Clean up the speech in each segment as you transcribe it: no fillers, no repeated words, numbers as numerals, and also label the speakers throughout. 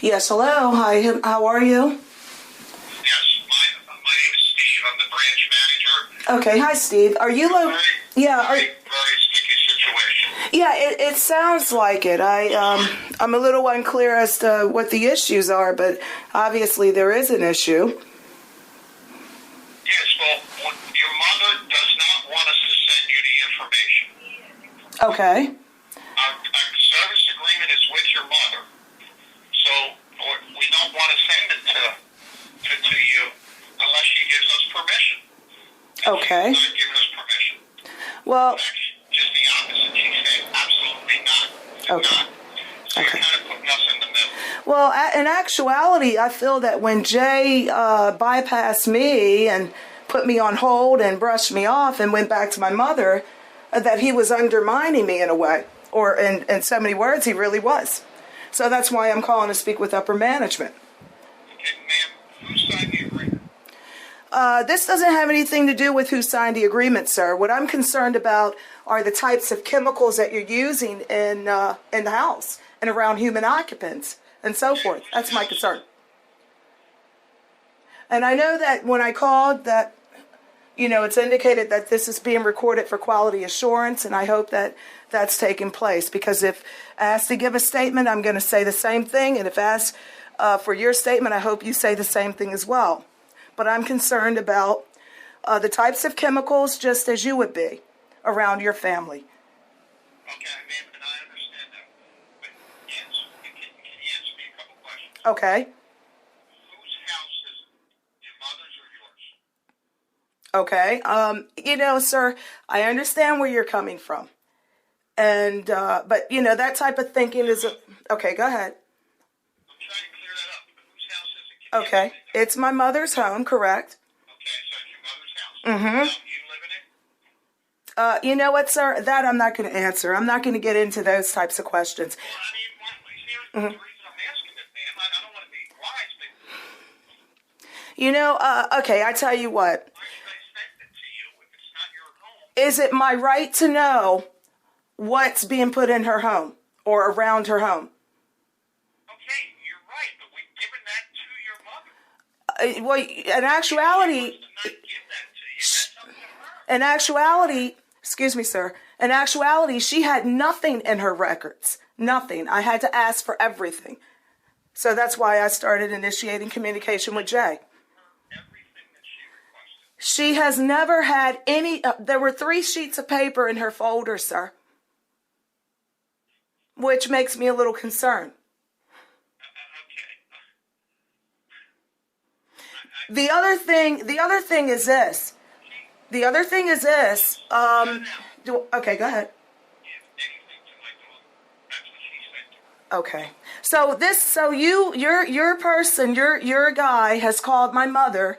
Speaker 1: Yes, hello. Hi, how are you?
Speaker 2: Yes, my name is Steve. I'm the branch manager.
Speaker 1: Okay, hi, Steve. Are you Yeah,
Speaker 2: Very sticky situation.
Speaker 1: yeah, it sounds like it. I'm a little unclear as to what the issues are, but obviously there is an issue.
Speaker 2: Yes, well, your mother does not want us to send you the information.
Speaker 1: Okay.
Speaker 2: Our service agreement is with your mother, so we don't want to send it to you unless she gives us permission.
Speaker 1: Okay.
Speaker 2: She's not giving us permission.
Speaker 1: Well,
Speaker 2: Just the opposite. She said absolutely not.
Speaker 1: Okay.
Speaker 2: Not. So
Speaker 1: Okay.
Speaker 2: you're kind of putting us in the middle.
Speaker 1: well, in actuality, I feel that when Jay bypassed me and put me on hold and brushed me off and went back to my mother, that he was undermining me in a way, or in so many words, he really was. So that's why I'm calling to speak with upper management.
Speaker 2: Okay, ma'am, who signed the agreement?
Speaker 1: This doesn't have anything to do with who signed the agreement, sir. What I'm concerned about are the types of chemicals that you're using in the house and around human occupants and so forth. That's my concern. And I know that when I called that, it's indicated that this is being recorded for quality assurance, and I hope that that's taking place, because if asked to give a statement, I'm going to say the same thing, and if asked for your statement, I hope you say the same thing as well. But I'm concerned about the types of chemicals, just as you would be, around your family.
Speaker 2: Okay, ma'am, and I understand that. But yes, can you answer me a couple questions?
Speaker 1: Okay.
Speaker 2: Whose house is it? Your mother's or yours?
Speaker 1: Okay. Sir, I understand where you're coming from. And, but, that type of thinking is, okay, go ahead.
Speaker 2: I'm trying to clear that up. But whose house is it? Can you
Speaker 1: Okay.
Speaker 2: answer me that?
Speaker 1: It's my mother's home, correct?
Speaker 2: Okay, so it's your mother's house.
Speaker 1: Mm-hmm.
Speaker 2: You live in it?
Speaker 1: You know what, sir? That I'm not going to answer. I'm not going to get into those types of questions.
Speaker 2: Well, I mean, here's the reason I'm asking it, ma'am. I don't want to be wise, but
Speaker 1: Okay, I tell you what.
Speaker 2: why should I send it to you if it's not your home?
Speaker 1: Is it my right to know what's being put in her home or around her home?
Speaker 2: Okay, you're right, but we've given that to your mother.
Speaker 1: Well, in actuality,
Speaker 2: To not give that to you, that's up to her.
Speaker 1: in actuality, excuse me, sir, in actuality, she had nothing in her records. Nothing. I had to ask for everything. So that's why I started initiating communication with Jay.
Speaker 2: Everything that she requested.
Speaker 1: She has never had any, there were 3 sheets of paper in her folder, sir, which makes me a little concerned.
Speaker 2: Okay.
Speaker 1: The other thing is this. Okay, go ahead.
Speaker 2: Give anything to my daughter. That's what she said to her.
Speaker 1: Okay. Your guy has called my mother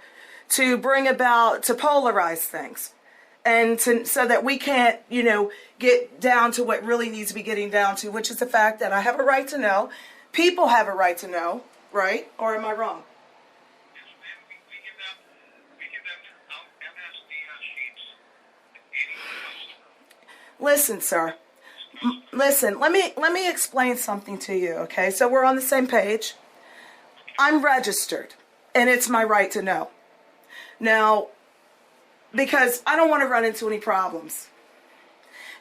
Speaker 1: to to polarize things, and so that we can't, get down to what really needs to be getting down to, which is the fact that I have a right to know. People have a right to know, right? Or am I wrong?
Speaker 2: Yes, ma'am, we give them MSD sheets to any customer.
Speaker 1: Listen, sir. Listen, let me explain something to you, okay? So we're on the same page. I'm registered, and it's my right to know. Now, because I don't want to run into any problems.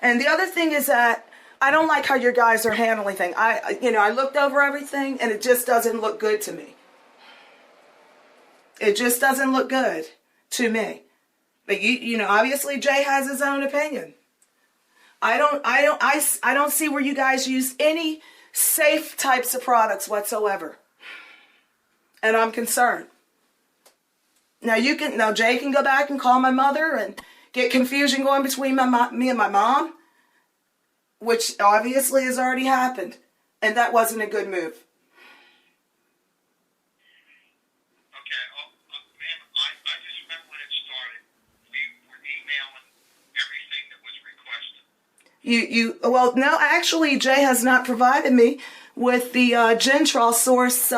Speaker 1: And the other thing is that I don't like how your guys are handling things. I looked over everything, and it just doesn't look good to me. It just doesn't look good to me. But obviously Jay has his own opinion. I don't see where you guys use any safe types of products whatsoever. And I'm concerned. Now Jay can go back and call my mother and get confusion going between me and my mom, which obviously has already happened. And that wasn't a good move.
Speaker 2: Okay, ma'am, I just remember when it started. We were emailing everything that was requested.
Speaker 1: Well, no, actually, Jay has not provided me with the Gentral source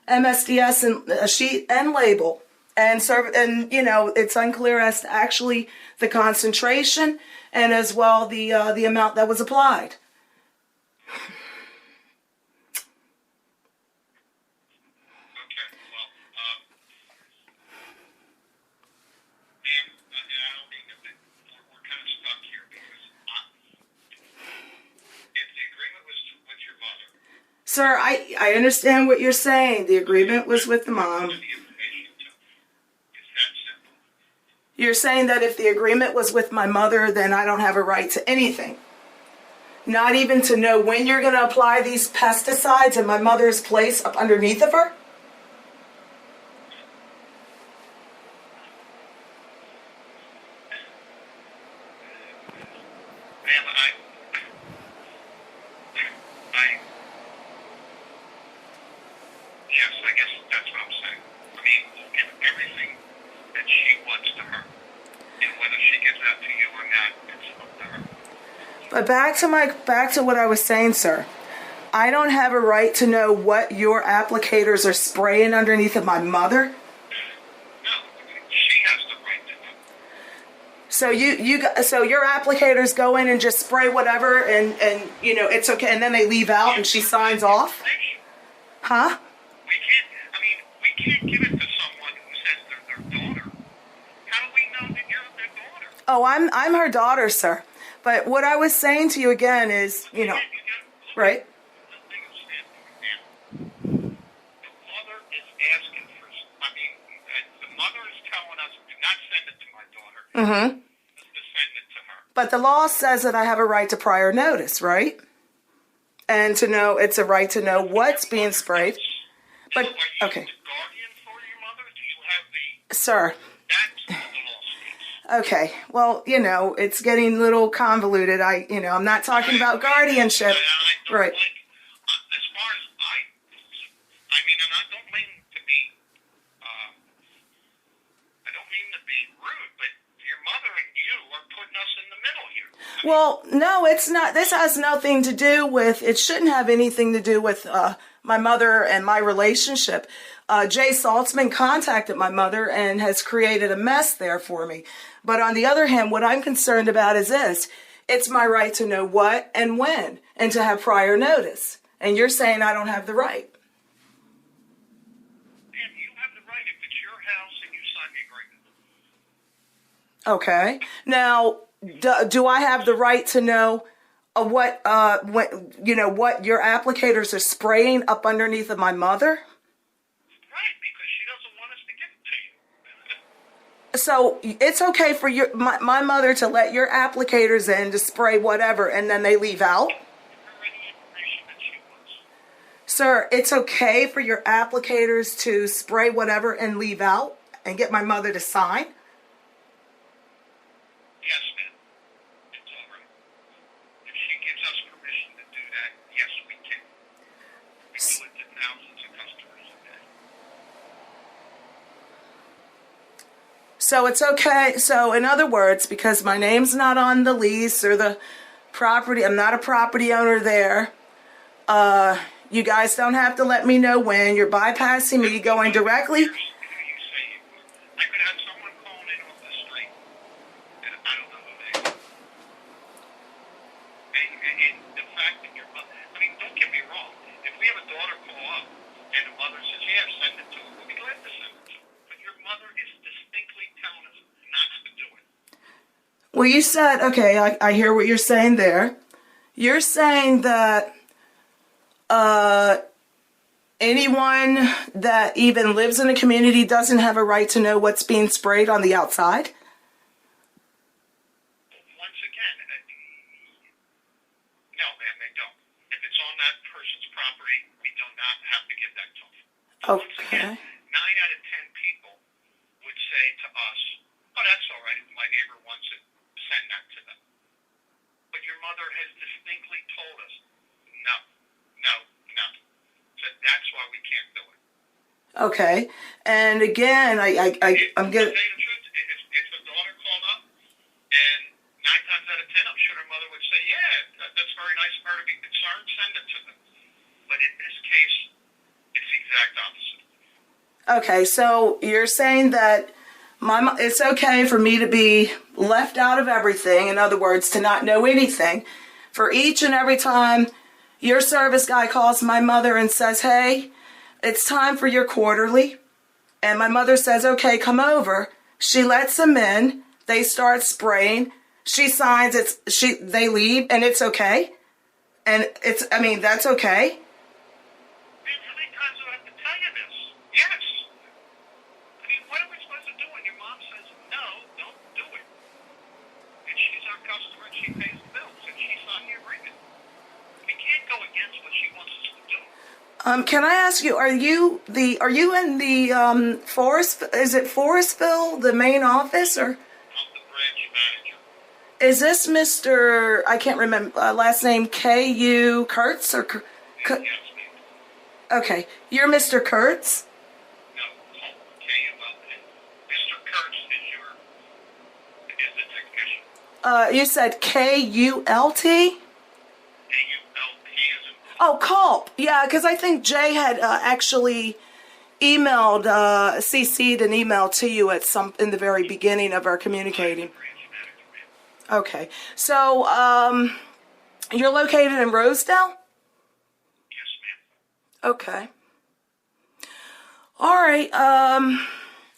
Speaker 1: MSDS and sheet and label. And it's unclear as to actually the concentration and as well the amount that was applied. Sir, I understand what you're saying. The agreement was with the mom.
Speaker 2: The information to. It's that simple.
Speaker 1: You're saying that if the agreement was with my mother, then I don't have a right to anything. Not even to know when you're going to apply these pesticides in my mother's place up underneath of her?
Speaker 2: Ma'am, yes, I guess that's what I'm saying. I mean, we'll give everything that she wants to her. And whether she gives that to you or not, it's up to her.
Speaker 1: But back to what I was saying, sir. I don't have a right to know what your applicators are spraying underneath of my mother.
Speaker 2: No, she has the right to know.
Speaker 1: So your applicators go in and just spray whatever and it's okay, and then they leave out and she signs off? Huh?
Speaker 2: We can't give it to someone who says they're their daughter. How do we know that you're their daughter?
Speaker 1: Oh, I'm her daughter, sir. But what I was saying to you again is, right?
Speaker 2: The mother is asking for, the mother is telling us, do not send it to my daughter.
Speaker 1: Mm-hmm.
Speaker 2: Just to send it to her.
Speaker 1: But the law says that I have a right to prior notice, right? And to know, it's a right to know what's being sprayed. But,
Speaker 2: So are you
Speaker 1: okay.
Speaker 2: the guardian for your mother? Do you have the,
Speaker 1: Sir,
Speaker 2: that's what the law states.
Speaker 1: okay. Well, it's getting a little convoluted. I'm not talking about guardianship.
Speaker 2: I don't
Speaker 1: Right.
Speaker 2: as far as and I don't mean to be, I don't mean to be rude, but your mother and you are putting us in the middle here.
Speaker 1: Well, no, it's not. This has nothing to do with, it shouldn't have anything to do with my mother and my relationship. Jay Saltzman contacted my mother and has created a mess there for me. But on the other hand, what I'm concerned about is this. It's my right to know what and when and to have prior notice. And you're saying I don't have the right.
Speaker 2: And you have the right if it's your house and you sign the agreement.
Speaker 1: Okay. Now, do I have the right to know what your applicators are spraying up underneath of my mother?
Speaker 2: Right, because she doesn't want us to give it to you.
Speaker 1: So it's okay for my mother to let your applicators in to spray whatever and then they leave out?
Speaker 2: Give her any information that she wants.
Speaker 1: Sir, it's okay for your applicators to spray whatever and leave out and get my mother to sign?
Speaker 2: Yes, ma'am. It's all right. If she gives us permission to do that, yes, we can. We do it to thousands of customers a day.
Speaker 1: So it's okay. So in other words, because my name's not on the lease or the property, I'm not a property owner there. You guys don't have to let me know when. You're bypassing me, going directly.
Speaker 2: You say you would. I could have someone calling in off the street, and I don't know who they are. And the fact that your mother, don't get me wrong. If we have a daughter call up and the mother says, yeah, send it to her, we'll be glad to send it to her. But your mother is distinctly telling us not to do it.
Speaker 1: Well, you said, okay, I hear what you're saying there. You're saying that anyone that even lives in a community doesn't have a right to know what's being sprayed on the outside?
Speaker 2: Once again, no, ma'am, they don't. If it's on that person's property, we do not have to give that to them. Once again, 9 out of 10 people would say to us, oh, that's all right, if my neighbor wants it, send that to them. But your mother has distinctly told us, no. So that's why we can't do it.
Speaker 1: Okay. And again, I'm
Speaker 2: To
Speaker 1: good.
Speaker 2: tell you the truth, if the daughter called up, and 9 times out of 10, I'm sure her mother would say, yeah, that's very nice of her to be concerned, send it to them. But in this case, it's the exact opposite.
Speaker 1: Okay, so you're saying that it's okay for me to be left out of everything. In other words, to not know anything. For each and every time your service guy calls my mother and says, hey, it's time for your quarterly. And my mother says, okay, come over. She lets him in. They start spraying. She signs they leave and it's okay. And that's okay. Can I ask you, are you in the Forest? Is it Forestville, the main office, or
Speaker 2: I'm the branch manager.
Speaker 1: is this Mr. I can't remember last name K.U. Kurtz or
Speaker 2: Yes, ma'am.
Speaker 1: okay, you're Mr. Kurtz.
Speaker 2: No, K-U-L-T. Mr. Kurtz is the technician.
Speaker 1: You said K.U.L.T.
Speaker 2: K-U-L-T is in
Speaker 1: Oh, Culp. Yeah, because I think Jay had actually emailed, CC'd an email to you at in the very beginning of our communicating.
Speaker 2: branch manager, ma'am.
Speaker 1: Okay, so you're located in Rosedale.
Speaker 2: Yes, ma'am.
Speaker 1: Okay. All right.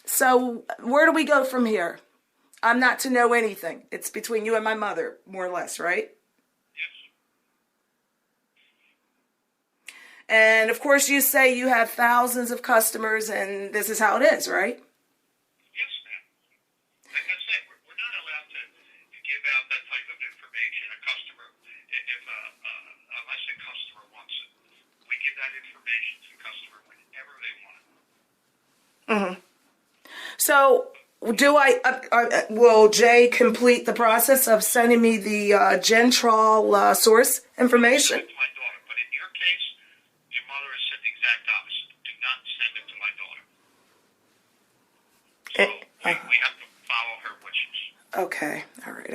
Speaker 1: So where do we go from here? I'm not to know anything. It's between you and my mother, more or less, right?
Speaker 2: Yes.
Speaker 1: And of course, you say you have thousands of customers, and this is how it is, right?
Speaker 2: Yes, ma'am. Like I said, we're not allowed to give out that type of information. A customer, unless a customer wants it, we give that information to the customer whenever they want it.
Speaker 1: So, will Jay complete the process of sending me the Gentrol source information?
Speaker 2: Send it to my daughter, but in your case, your mother has said the exact opposite. Do not send it to my daughter. So we have to follow her wishes.
Speaker 1: Okay, all right.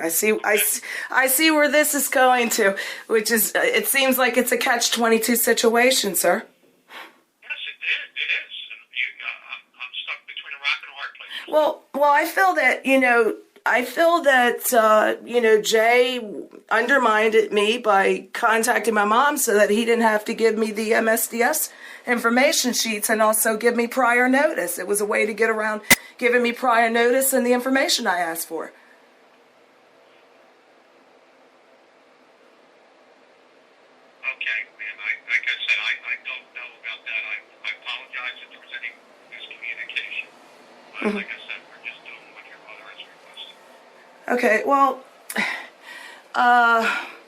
Speaker 1: I see where this is going to, which is, it seems like it's a catch-22 situation, sir.
Speaker 2: Yes, it is. And I'm stuck between a rock and a hard place.
Speaker 1: Well, I feel that Jay undermined me by contacting my mom so that he didn't have to give me the MSDS information sheets and also give me prior notice. It was a way to get around giving me prior notice and the information I asked for.
Speaker 2: Okay, ma'am. Like I said, I don't know about that. I apologize if there was any miscommunication. But like I said, we're just doing what your mother has requested.
Speaker 1: Okay, well,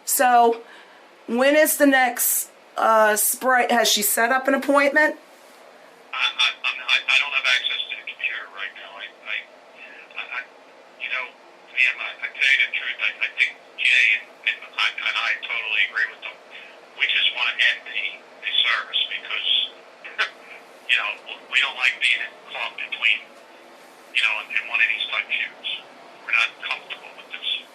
Speaker 1: so when is the next spray? Has she set up an appointment?
Speaker 2: I don't have access to the computer right now. Ma'am, I tell you the truth. I think Jay and I totally agree with them. We just want to end the service because, we don't like being caught between, in one of these type shoots. We're not comfortable with this.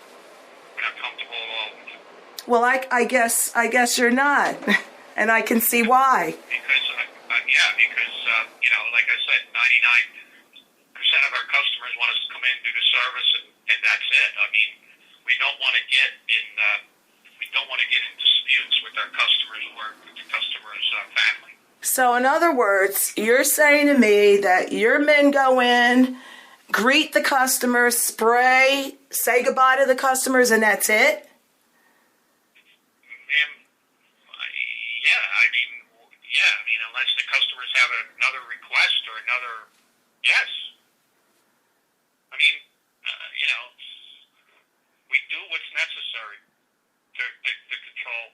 Speaker 2: We're not comfortable at all with it.
Speaker 1: Well, I guess you're not, and I can see why.
Speaker 2: Because, like I said, 99% of our customers want us to come in, do the service, and that's it. I mean, we don't want to get in disputes with our customers or with the customer's family.
Speaker 1: So, in other words, you're saying to me that your men go in, greet the customers, spray, say goodbye to the customers, and that's it?
Speaker 2: Ma'am, unless the customers have another request or another, yes. We do what's necessary to control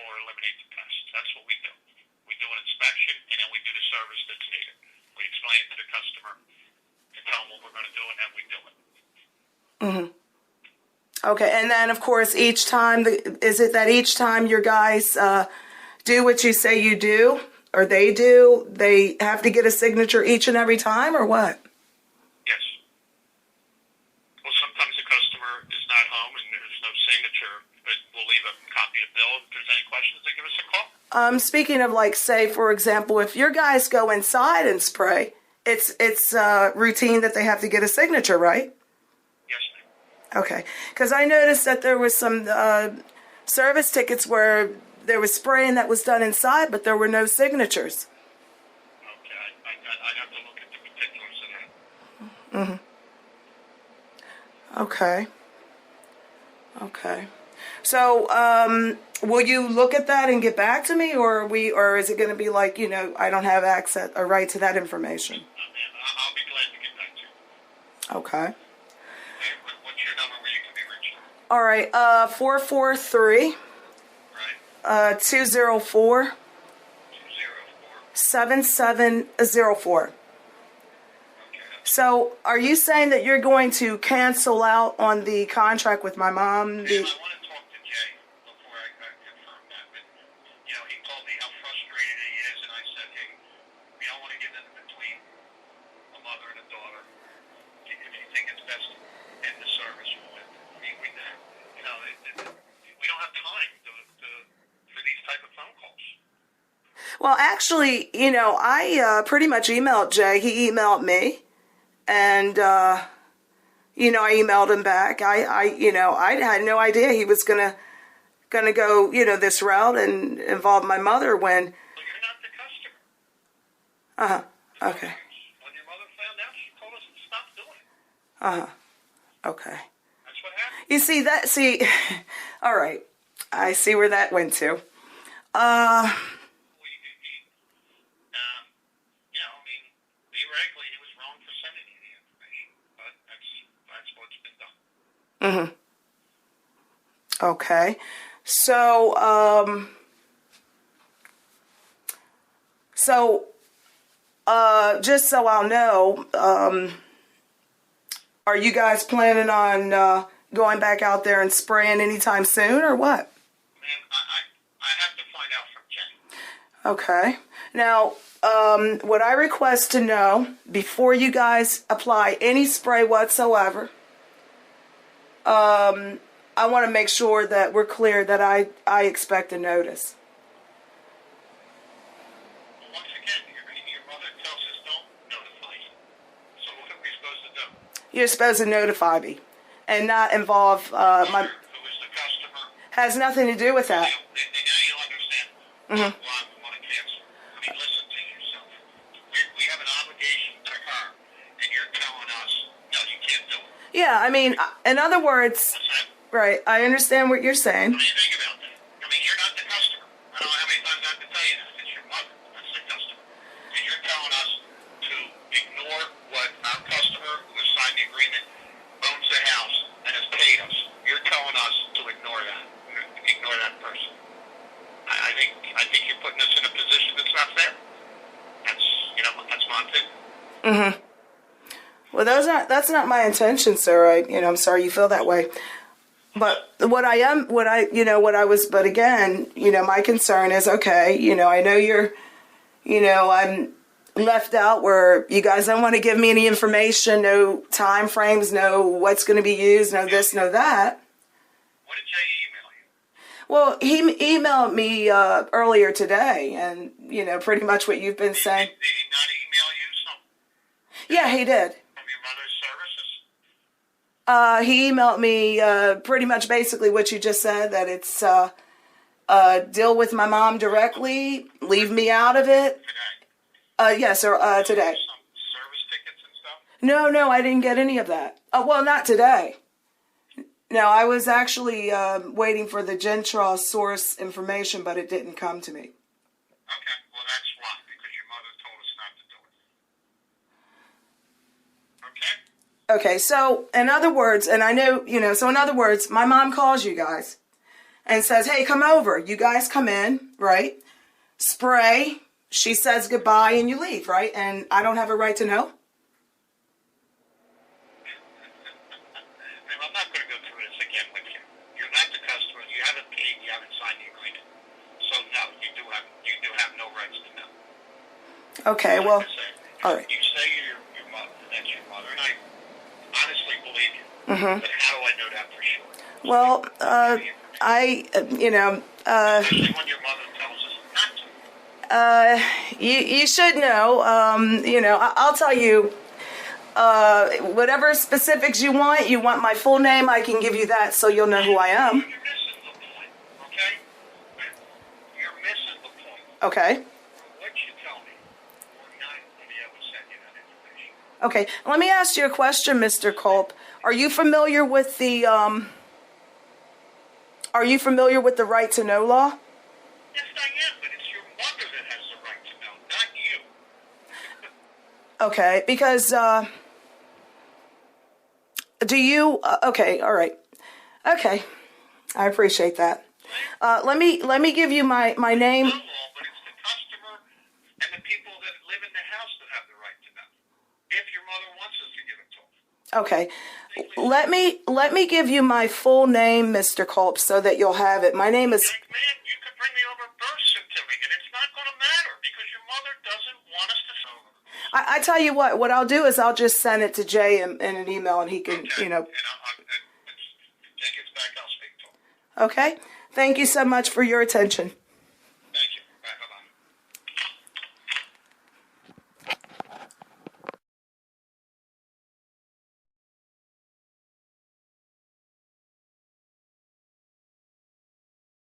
Speaker 2: or eliminate the pests. That's what we do. We do an inspection, and then we do the service that's needed. We explain it to the customer and tell them what we're going to do, and then we do it.
Speaker 1: Okay, and then of course each time, is it that each time your guys do what you say you do, or they do, they have to get a signature each and every time, or what?
Speaker 2: Yes. Well, sometimes the customer is not home and there's no signature, but we'll leave a copy of the bill. If there's any questions, they give us a call.
Speaker 1: Speaking of, like, say, for example, if your guys go inside and spray, it's routine that they have to get a signature, right?
Speaker 2: Yes, ma'am.
Speaker 1: Okay, because I noticed that there was some service tickets where there was spraying that was done inside, but there were no signatures.
Speaker 2: Okay, I'd have to look at the particulars of that.
Speaker 1: Okay. So, will you look at that and get back to me, or is it going to be like, I don't have access or right to that information?
Speaker 2: I'll be glad to get back to you.
Speaker 1: Okay.
Speaker 2: What's your number where you can be reached?
Speaker 1: All right. 443.
Speaker 2: Right.
Speaker 1: 204 7704. So, are you saying that you're going to cancel out on the contract with my mom?
Speaker 2: I want to talk to Jay before I confirm that. But, he told me how frustrated he is, and I said, hey, we don't want to get in between a mother and a daughter. If you think it's best to end the service, we don't have time for these type of phone calls.
Speaker 1: Well, actually, I pretty much emailed Jay. He emailed me. And, I emailed him back. I had no idea he was gonna go, this route and involve my mother when.
Speaker 2: Well, you're not the customer.
Speaker 1: Okay.
Speaker 2: When your mother found out, she told us to stop doing it.
Speaker 1: Okay.
Speaker 2: That's what happened.
Speaker 1: You see, all right. I see where that went to.
Speaker 2: Theoretically, he was wrong for sending you the information, but that's what's been done.
Speaker 1: Okay. So, just so I'll know, are you guys planning on going back out there and spraying anytime soon, or what?
Speaker 2: Man, I have to find out from Jen.
Speaker 1: Okay. Now, what I request to know before you guys apply any spray whatsoever, I want to make sure that we're clear that I expect a notice.
Speaker 2: Well, once again, your mother tells us don't notify you. So what are we supposed to do?
Speaker 1: You're supposed to notify me and not involve my.
Speaker 2: Who is the customer?
Speaker 1: Has nothing to do with that.
Speaker 2: Now you'll understand. Why we want to cancel. Listen to yourself. We have an obligation to her, and you're telling us, no, you can't do it.
Speaker 1: Yeah, in other words, right, I understand what you're saying.
Speaker 2: What do you think about that? You're not the customer. I don't know how many times I have to tell you that. It's your mother. That's the customer. And you're telling us to ignore what our customer who has signed the agreement owns the house and has paid us. You're telling us to ignore that. Ignore that person. I think you're putting us in a position that's not fair. That's my opinion.
Speaker 1: Well, that's not my intention, sir. I'm sorry you feel that way. But but again, my concern is, okay, I know you're, I'm left out where you guys don't want to give me any information, no time frames, no what's going to be used, no this, no that.
Speaker 2: What did Jay email you?
Speaker 1: Well, he emailed me earlier today, and pretty much what you've been saying.
Speaker 2: Did he not email you something?
Speaker 1: Yeah, he did.
Speaker 2: From your mother's services?
Speaker 1: He emailed me pretty much basically what you just said, that it's deal with my mom directly, leave me out of it.
Speaker 2: Today?
Speaker 1: Yes, sir, today.
Speaker 2: Some service tickets and stuff?
Speaker 1: No, I didn't get any of that. Well, not today. No, I was actually waiting for the Gentral source information, but it didn't come to me.
Speaker 2: Okay, well that's why, because your mother told us not to do it. Okay?
Speaker 1: Okay, so in other words, and I know, so in other words, my mom calls you guys and says, hey, come over. You guys come in, right? Spray. She says goodbye and you leave, right? And I don't have a right to know?
Speaker 2: I'm not going to go through this again with you. You're not the customer. You haven't paid. You haven't signed the agreement. So no, you do have no rights to know.
Speaker 1: Okay, well, all right.
Speaker 2: You say your mother. That's your mother, and I honestly believe you.
Speaker 1: Mm-hmm.
Speaker 2: But how do I know that for sure?
Speaker 1: Well,
Speaker 2: Especially when your mother tells us not to.
Speaker 1: you should know. I'll tell you. Whatever specifics you want my full name, I can give you that so you'll know who I am.
Speaker 2: You're missing the point, okay? You're missing the point.
Speaker 1: Okay.
Speaker 2: What you tell me, we're not going to be able to send you that information.
Speaker 1: Okay. Let me ask you a question, Mr. Culp. Are you familiar with the right to know law?
Speaker 2: Yes, I am, but it's your mother that has the right to know, not you.
Speaker 1: Okay, because do you? Okay, all right. Okay, I appreciate that. Let me give you my name.
Speaker 2: No law, but it's the customer and the people that live in the house that have the right to know. If your mother wants us to give it to them.
Speaker 1: Okay. Let me give you my full name, Mr. Culp, so that you'll have it. My name is...
Speaker 2: Young man, you could bring me over a birth certificate. It's not going to matter because your mother doesn't want us to know.
Speaker 1: I tell you what I'll do is I'll just send it to Jay in an email and he can,
Speaker 2: Okay.
Speaker 1: you know...
Speaker 2: And Jay gets back, I'll speak to him.
Speaker 1: Okay? Thank you so much for your attention.